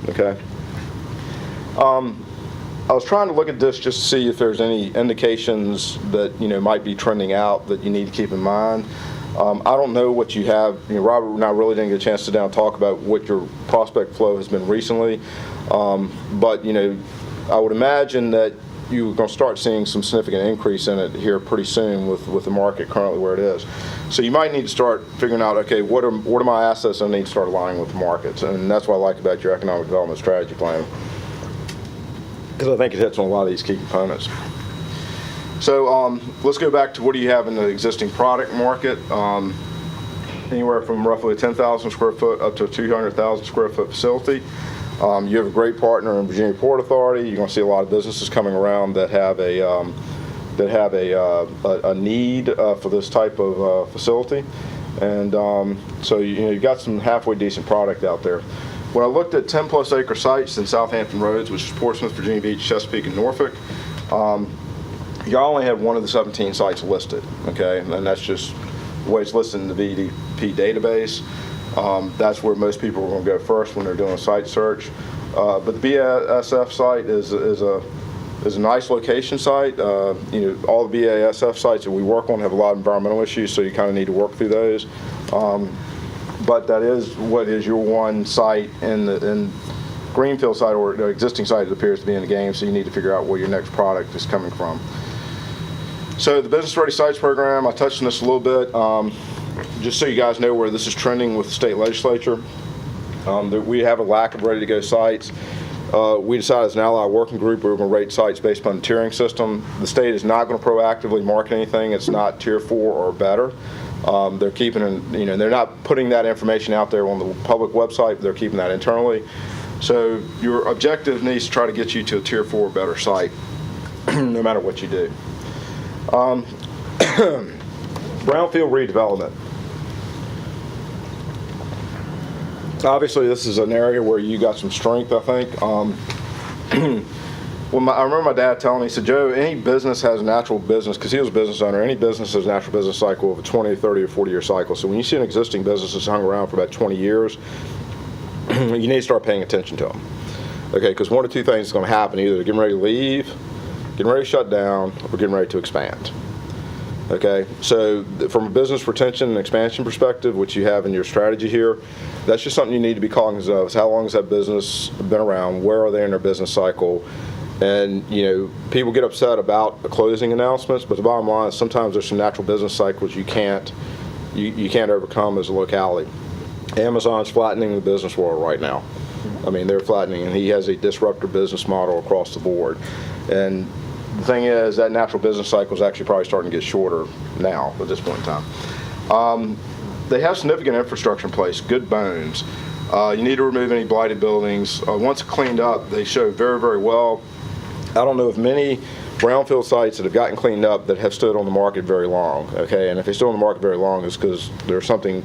okay? I was trying to look at this just to see if there's any indications that, you know, might be trending out that you need to keep in mind. I don't know what you have. You know, Robert and I really didn't get a chance to sit down and talk about what your prospect flow has been recently. But, you know, I would imagine that you're going to start seeing some significant increase in it here pretty soon with the market currently where it is. So you might need to start figuring out, okay, what are my assets I need to start aligning with the markets? And that's what I like about your economic development strategy plan, because I think it hits on a lot of these key components. So let's go back to what do you have in the existing product market. Anywhere from roughly a 10,000 square foot up to a 200,000 square foot facility. You have a great partner in Virginia Port Authority. You're going to see a lot of businesses coming around that have a need for this type of facility, and so you know, you've got some halfway decent product out there. When I looked at 10+ acre sites in Southampton Roads, which is Portsmouth, Virginia Beach, Chesapeake, and Norfolk, y'all only had one of the 17 sites listed, okay? And that's just the way it's listed in the VEDP database. That's where most people are going to go first when they're doing a site search. But the BASF site is a nice location site. You know, all the BASF sites that we work on have a lot of environmental issues, so you kind of need to work through those. But that is what is your one site in greenfield site or the existing site that appears to be in the game, so you need to figure out where your next product is coming from. So the Business Ready Sites program, I touched on this a little bit. Just so you guys know where this is trending with the state legislature, that we have a lack of ready-to-go sites. We decided as an ally working group we were going to rate sites based upon the tiering system. The state is not going to proactively market anything. It's not tier 4 or better. They're keeping, you know, they're not putting that information out there on the public website, but they're keeping that internally. So your objective needs to try to get you to a tier 4 or better site, no matter what you do. Brownfield redevelopment. Obviously, this is an area where you got some strength, I think. Well, I remember my dad telling me, he said, Joe, any business has a natural business, because he was a business owner, any business has a natural business cycle of a 20, 30, or 40-year cycle. So when you see an existing business that's hung around for about 20 years, you need to start paying attention to them. Okay, because one of two things is going to happen. Either they're getting ready to leave, getting ready to shut down, or getting ready to expand. Okay, so from a business retention and expansion perspective, which you have in your strategy here, that's just something you need to be cognizant of. Is how long has that business been around? Where are they in their business cycle? And, people get upset about the closing announcements, but the bottom line is sometimes there's some natural business cycles you can't overcome as a locality. Amazon's flattening the business world right now. I mean, they're flattening, and he has a disruptive business model across the board. And the thing is, that natural business cycle is actually probably starting to get shorter now at this point in time. They have significant infrastructure in place, good bones. You need to remove any blighted buildings. Once cleaned up, they show very, very well. I don't know of many brownfield sites that have gotten cleaned up that have stood on the market very long, okay? And if they stood on the market very long, it's because there's something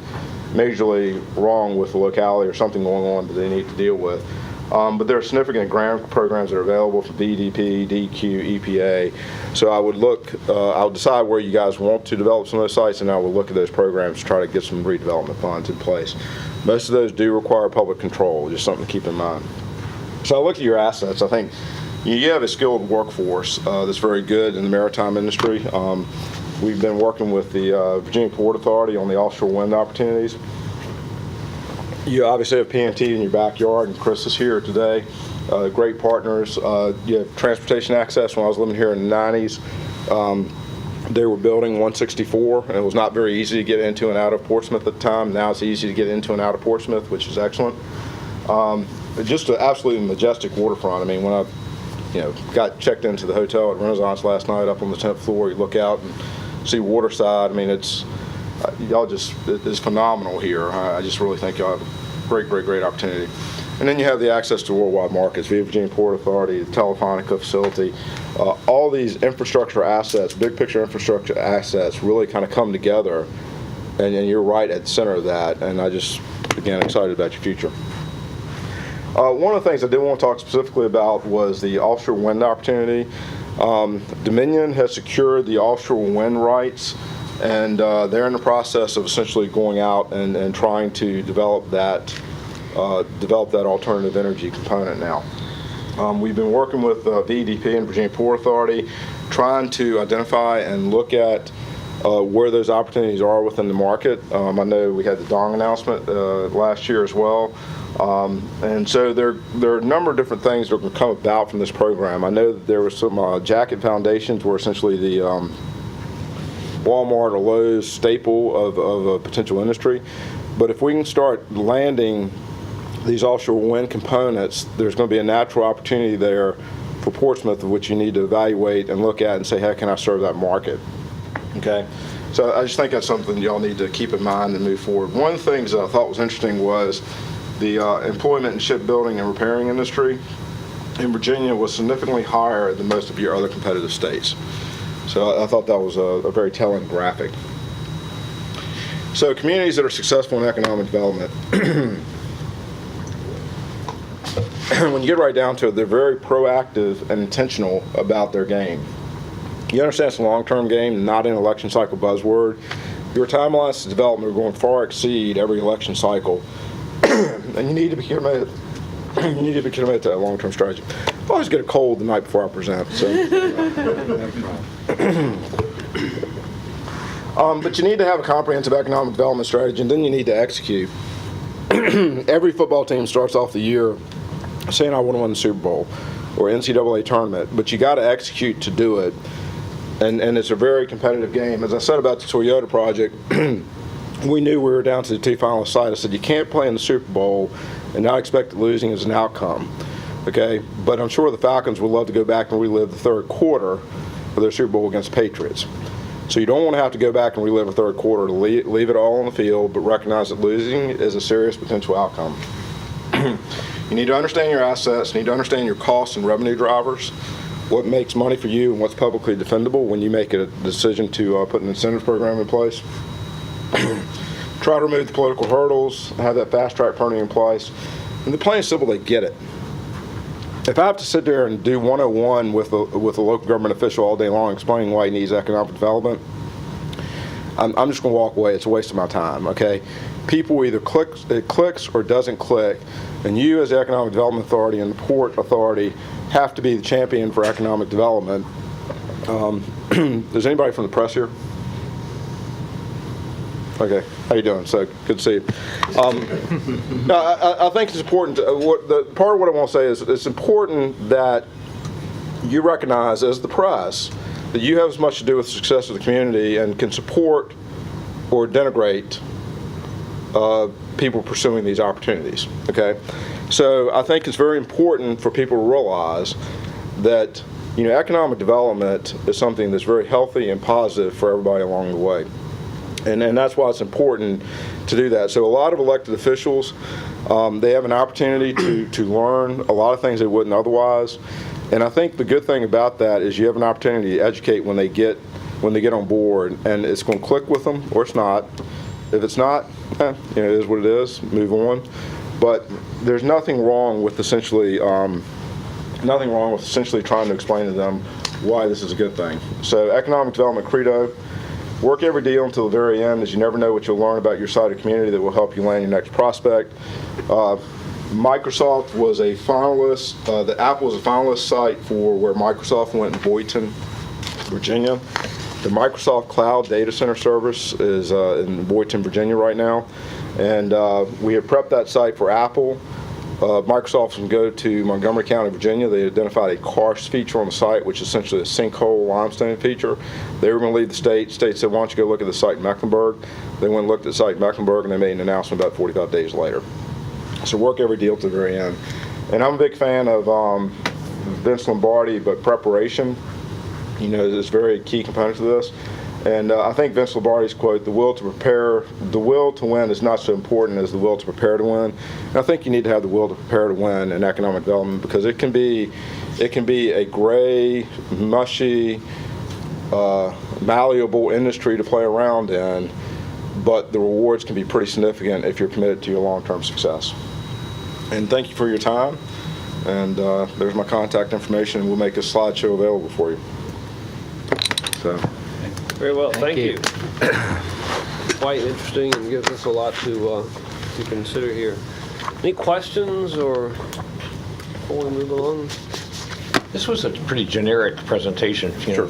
majorly wrong with the locality or something going on that they need to deal with. But there are significant grant programs that are available for VEDP, DQ, EPA. So I would I'll decide where you guys want to develop some of those sites, and I will look at those programs to try to get some redevelopment funds in place. Most of those do require public control, just something to keep in mind. So I look at your assets. I think you have a skilled workforce that's very good in the maritime industry. We've been working with the Virginia Port Authority on the offshore wind opportunities. You obviously have PNT in your backyard, and Chris is here today. Great partners. You have transportation access. When I was living here in the 90s, they were building 164, and it was not very easy to get into and out of Portsmouth at the time. Now it's easy to get into and out of Portsmouth, which is excellent. Just an absolutely majestic waterfront. I mean, when I got checked into the hotel at Renaissance last night up on the 10th floor, you look out and see waterside. I mean, it's phenomenal here. I just really think y'all have a great, great, great opportunity. And then you have the access to worldwide markets via Virginia Port Authority, the Telefonica facility. All these infrastructure assets, big picture infrastructure assets, really kind of come together, and you're right at the center of that. And I just, again, excited about your future. One of the things I did want to talk specifically about was the offshore wind opportunity. Dominion has secured the offshore wind rights, and they're in the process of essentially going out and trying to develop that alternative energy component now. We've been working with VEDP and Virginia Port Authority, trying to identify and look at where those opportunities are within the market. I know we had the Dong announcement last year as well. And so there are a number of different things that can come about from this program. I know that there were some jacket foundations were essentially the Walmart or Lowe's staple of a potential industry. But if we can start landing these offshore wind components, there's going to be a natural opportunity there for Portsmouth, which you need to evaluate and look at and say, how can I serve that market? Okay. So I just think that's something y'all need to keep in mind and move forward. One of the things that I thought was interesting was the employment in shipbuilding and repairing industry in Virginia was significantly higher than most of your other competitive states. So I thought that was a very telling graphic. So communities that are successful in economic development, when you get right down to it, they're very proactive and intentional about their game. You understand it's a long-term game, not an election cycle buzzword. Your timelines to development are going to far exceed every election cycle, and you need to be committed. You need to be committed to that long-term strategy. I always get a cold the night before I present, so. But you need to have a comprehensive economic development strategy, and then you need to execute. Every football team starts off the year saying, I want to win the Super Bowl or NCAA tournament, but you got to execute to do it. And it's a very competitive game. As I said about the Toyota project, we knew we were down to the two finalist side. I said, you can't play in the Super Bowl and not expect losing as an outcome. Okay? But I'm sure the Falcons would love to go back and relive the third quarter of their Super Bowl against the Patriots. So you don't want to have to go back and relive a third quarter to leave it all on the field, but recognize that losing is a serious potential outcome. You need to understand your assets, you need to understand your costs and revenue drivers, what makes money for you and what's publicly defendable when you make a decision to put an incentive program in place. Try to remove the political hurdles, have that fast track permitting in place. And the plain and simple, they get it. if I have to sit there and do 101 with a local government official all day long explaining why he needs economic development, I'm just going to walk away. It's a waste of my time, okay? People either it clicks or doesn't click, and you as the Economic Development Authority and the Port Authority have to be the champion for economic development. Is anybody from the press here? Okay, how you doing? So good to see you. No, I think it's important. Part of what I want to say is it's important that you recognize as the press that you have as much to do with the success of the community and can support or denigrate people pursuing these opportunities. Okay, so I think it's very important for people to realize that economic development is something that's very healthy and positive for everybody along the way. And that's why it's important to do that. So a lot of elected officials, they have an opportunity to learn a lot of things they wouldn't otherwise. And I think the good thing about that is you have an opportunity to educate when they get on board, and it's going to click with them or it's not. If it's not, it is what it is. Move on. But there's nothing wrong with essentially trying to explain to them why this is a good thing. So economic development credo. Work every deal until the very end, as you never know what you'll learn about your side of community that will help you land your next prospect. Microsoft was a finalist. The Apple was a finalist site for where Microsoft went in Boynton, Virginia. The Microsoft Cloud Data Center Service is in Boynton, Virginia right now. And we had prepped that site for Apple. Microsoft can go to Montgomery County, Virginia. They identified a karst feature on the site, which is essentially a sinkhole limestone feature. They were going to leave the state. The state said, why don't you go look at the site in Mecklenburg? They went and looked at the site in Mecklenburg, and they made an announcement about 45 days later. So work every deal to the very end. And I'm a big fan of Vince Lombardi, but preparation, is a very key component to this. And I think Vince Lombardi's quote, the will to win is not so important as the will to prepare to win. And I think you need to have the will to prepare to win in economic development because it can be a gray, mushy, malleable industry to play around in, but the rewards can be pretty significant if you're committed to your long-term success. And thank you for your time. And there's my contact information, and we'll make a slideshow available for you. So. Very well, thank you. Quite interesting and gives us a lot to consider here. Any questions or before we move along? This was a pretty generic presentation. Sure.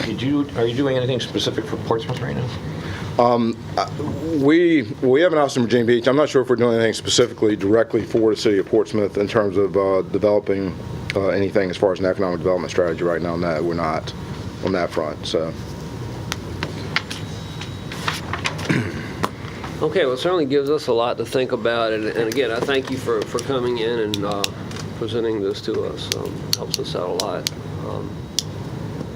Are you doing anything specific for Portsmouth right now? We have an office in Virginia Beach. I'm not sure if we're doing anything specifically directly for the city of Portsmouth in terms of developing anything as far as an economic development strategy right now. No, we're not on that front. So. Okay, well, it certainly gives us a lot to think about, and again, I thank you for coming in and presenting this to us. Helps us out a lot.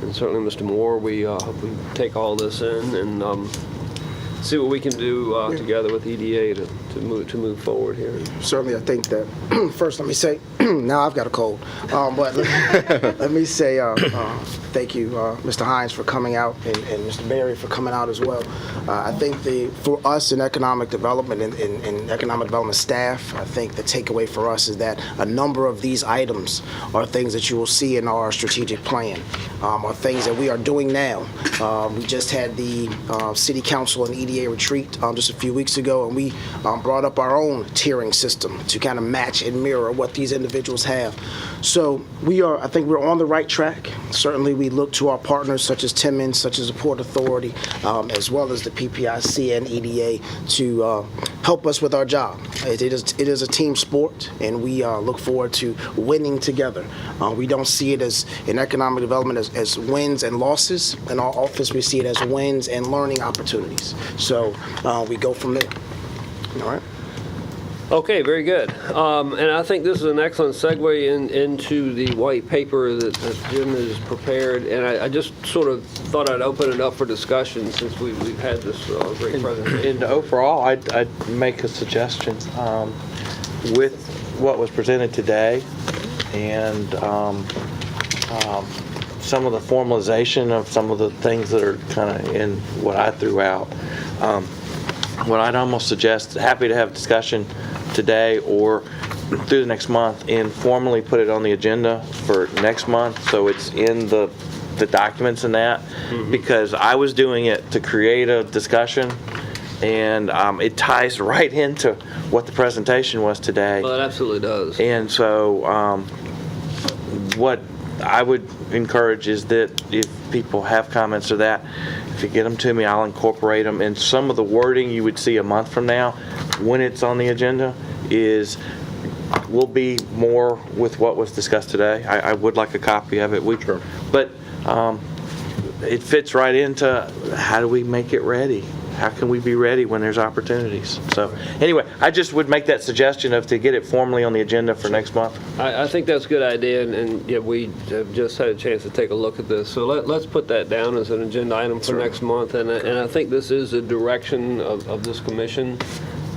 And certainly, Mr. Moore, we hope we take all this in and see what we can do together with EDA to move forward here. Certainly, I think that first, let me say, now I've got a cold, but let me say thank you, Mr. Hines, for coming out, and Mr. Berry for coming out as well. I think for us in economic development and economic development staff, I think the takeaway for us is that a number of these items are things that you will see in our strategic plan, are things that we are doing now. We just had the City Council and EDA retreat just a few weeks ago, and we brought up our own tiering system to kind of match and mirror what these individuals have. So I think we're on the right track. Certainly we look to our partners such as Timmins, such as the Port Authority, as well as the PPIC and EDA to help us with our job. It is a team sport, and we look forward to winning together. We don't see it as in economic development as wins and losses. In our office, we see it as wins and learning opportunities. So we go from there. All right. Okay, very good. And I think this is an excellent segue into the white paper that Jim has prepared. And I just sort of thought I'd open it up for discussion since we've had this great presentation. And overall, I'd make a suggestion with what was presented today and some of the formalization of some of the things that are kind of in what I threw out. What I'd almost suggest, happy to have discussion today or through the next month and formally put it on the agenda for next month, so it's in the documents and that, because I was doing it to create a discussion, and it ties right into what the presentation was today. Well, it absolutely does. And so what I would encourage is that if people have comments or that, if you get them to me, I'll incorporate them. And some of the wording you would see a month from now when it's on the agenda will be more with what was discussed today. I would like a copy of it. Sure. But it fits right into how do we make it ready? How can we be ready when there's opportunities? So anyway, I just would make that suggestion of to get it formally on the agenda for next month. I think that's a good idea, and yeah, we have just had a chance to take a look at this. So let's put that down as an agenda item for next month, and I think this is the direction of this commission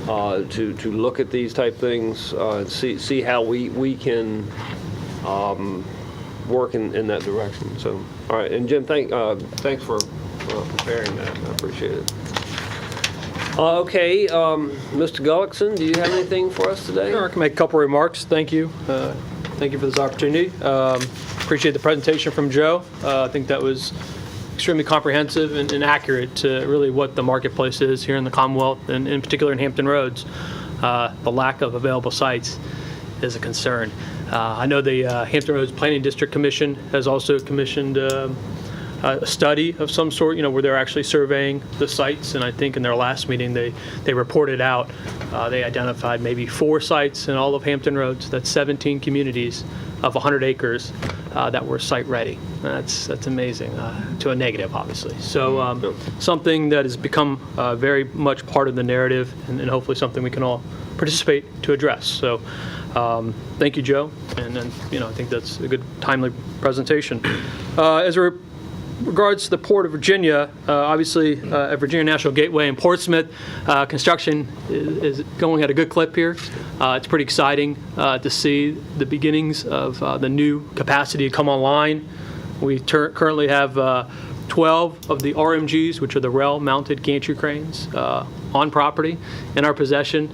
to look at these type things, see how we can work in that direction. So, all right, and Jim, thanks for preparing that. I appreciate it. Okay, Mr. Gullickson, do you have anything for us today? Sure, I can make a couple remarks. Thank you. Thank you for this opportunity. Appreciate the presentation from Joe. I think that was extremely comprehensive and accurate to really what the marketplace is here in the Commonwealth, and in particular in Hampton Roads. The lack of available sites is a concern. I know the Hampton Roads Planning District Commission has also commissioned a study of some sort, where they're actually surveying the sites, and I think in their last meeting they reported out, they identified maybe 4 sites in all of Hampton Roads. That's 17 communities of 100 acres that were site ready. That's amazing, to a negative, obviously. So something that has become very much part of the narrative, and hopefully something we can all participate to address. So thank you, Joe, and I think that's a good, timely presentation. As regards to the Port of Virginia, obviously at Virginia National Gateway in Portsmouth, construction is going at a good clip here. It's pretty exciting to see the beginnings of the new capacity come online. We currently have 12 of the RMGs, which are the rail-mounted gantry cranes, on property in our possession.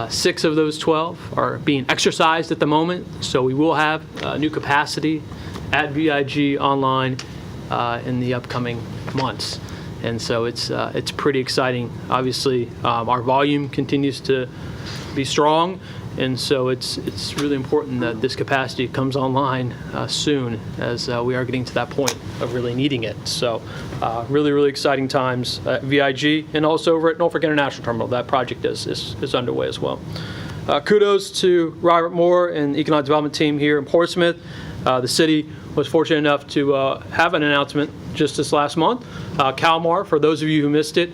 6 of those 12 are being exercised at the moment, so we will have new capacity at VIG online in the upcoming months, and so it's pretty exciting. Obviously, our volume continues to be strong, and so it's really important that this capacity comes online soon, as we are getting to that point of really needing it. So really exciting times at VIG, and also over at Norfolk International Terminal. That project is underway as well. Kudos to Robert Moore and the Economic Development team here in Portsmouth. The city was fortunate enough to have an announcement just this last month. Calmar, for those of you who missed it,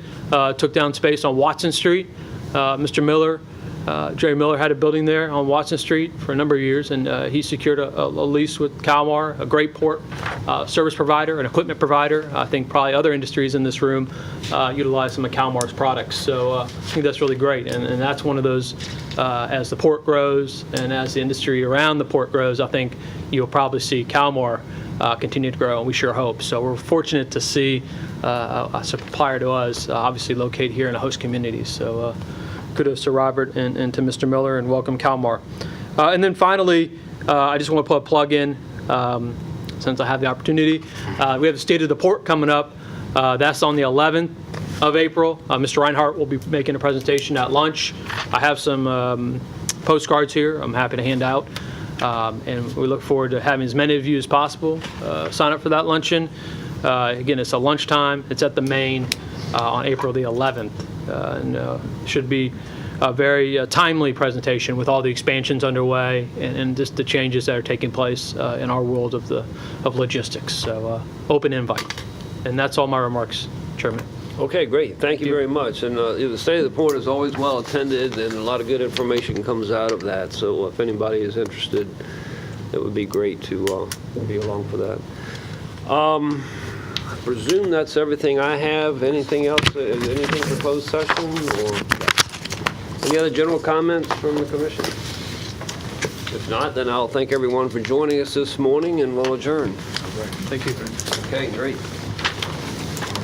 took down space on Watson Street. Mr. Miller, Jerry Miller, had a building there on Watson Street for a number of years, and he secured a lease with Calmar, a great port service provider, an equipment provider. I think probably other industries in this room utilize some of Calmar's products. So I think that's really great, and that's one of those, as the port grows and as the industry around the port grows, I think you'll probably see Calmar continue to grow, and we sure hope. So we're fortunate to see a supplier to us obviously located here in a host community. So kudos to Robert and to Mr. Miller, and welcome Calmar. And then finally, I just want to put a plug in, since I have the opportunity. We have the State of the Port coming up. That's on the 11th of April. Mr. Reinhardt will be making a presentation at lunch. I have some postcards here I'm happy to hand out. And we look forward to having as many of you as possible sign up for that luncheon. Again, it's a lunchtime. It's at the Main on April the 11th. And should be a very timely presentation with all the expansions underway and just the changes that are taking place in our world of logistics. So open invite. And that's all my remarks, Chairman. Okay, great. Thank you very much. And the State of the Port is always well attended, and a lot of good information comes out of that. So if anybody is interested, it would be great to be along for that. I presume that's everything I have. Anything else? Anything for closed session? Or any other general comments from the commission? If not, then I'll thank everyone for joining us this morning, and we'll adjourn. Thank you. Okay, great.